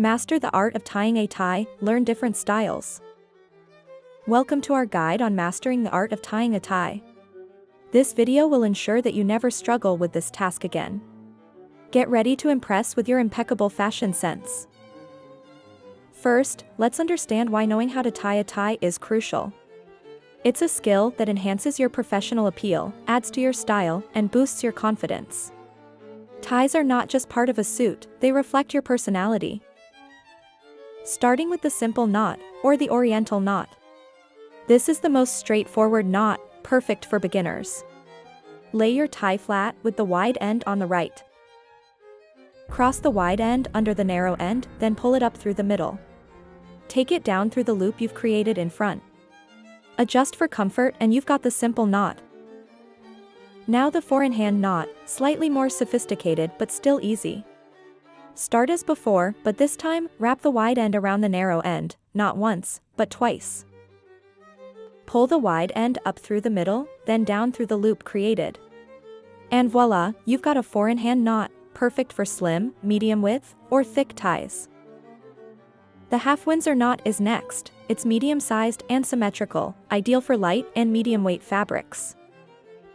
Master the art of tying a tie, learn different styles. Welcome to our guide on mastering the art of tying a tie. This video will ensure that you never struggle with this task again. Get ready to impress with your impeccable fashion sense. First, let's understand why knowing how to tie a tie is crucial. It's a skill that enhances your professional appeal, adds to your style, and boosts your confidence. Ties are not just part of a suit, they reflect your personality. Starting with the simple knot, or the oriental knot. This is the most straightforward knot, perfect for beginners. Lay your tie flat with the wide end on the right. Cross the wide end under the narrow end, then pull it up through the middle. Take it down through the loop you've created in front. Adjust for comfort and you've got the simple knot. Now the four-in-hand knot, slightly more sophisticated but still easy. Start as before, but this time, wrap the wide end around the narrow end, not once, but twice. Pull the wide end up through the middle, then down through the loop created. And voila, you've got a four-in-hand knot, perfect for slim, medium width, or thick ties. The Half-Windsor knot is next. It's medium-sized and symmetrical, ideal for light and medium-weight fabrics.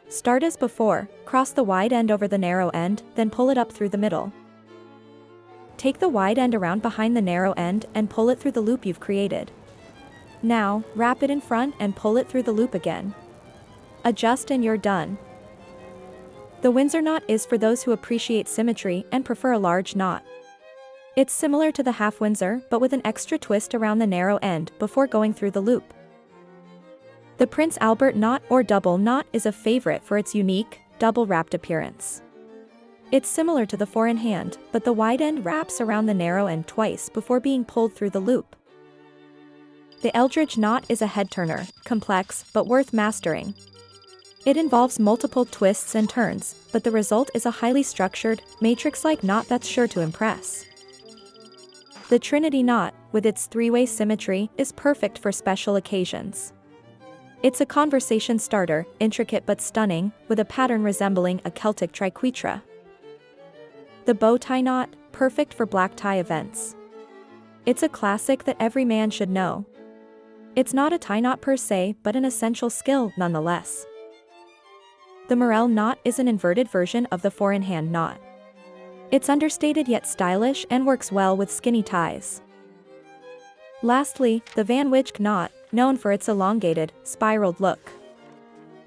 Start as before, cross the wide end over the narrow end, then pull it up through the middle. Take the wide end around behind the narrow end and pull it through the loop you've created. Now, wrap it in front and pull it through the loop again. Adjust and you're done. The Windsor knot is for those who appreciate symmetry and prefer a large knot. It's similar to the Half-Windsor but with an extra twist around the narrow end before going through the loop. The Prince Albert knot or double knot is a favorite for its unique, double-wrapped appearance. It's similar to the four-in-hand, but the wide end wraps around the narrow end twice before being pulled through the loop. The Eldredge knot is a head-turner, complex but worth mastering. It involves multiple twists and turns, but the result is a highly structured, matrix-like knot that's sure to impress. The Trinity knot, with its three-way symmetry, is perfect for special occasions. It's a conversation starter, intricate but stunning, with a pattern resembling a Celtic triquetra. The Bowtie knot, perfect for black tie events. It's a classic that every man should know. It's not a tie knot per se, but an essential skill nonetheless. The Morel knot is an inverted version of the four-in-hand knot. It's understated yet stylish and works well with skinny ties. Lastly, the Van Wijk knot, known for its elongated, spiraled look.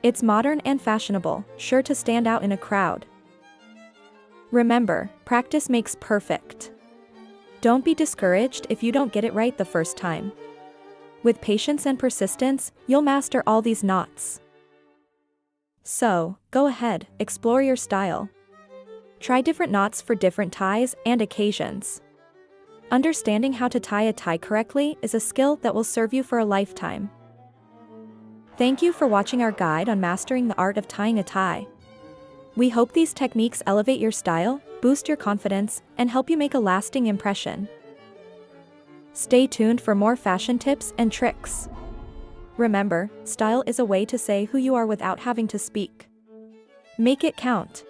It's modern and fashionable, sure to stand out in a crowd. Remember, practice makes perfect. Don't be discouraged if you don't get it right the first time. With patience and persistence, you'll master all these knots. So, go ahead, explore your style. Try different knots for different ties and occasions. Understanding how to tie a tie correctly is a skill that will serve you for a lifetime. Thank you for watching our guide on mastering the art of tying a tie. We hope these techniques elevate your style, boost your confidence, and help you make a lasting impression. Stay tuned for more fashion tips and tricks. Remember, style is a way to say who you are without having to speak. Make it count.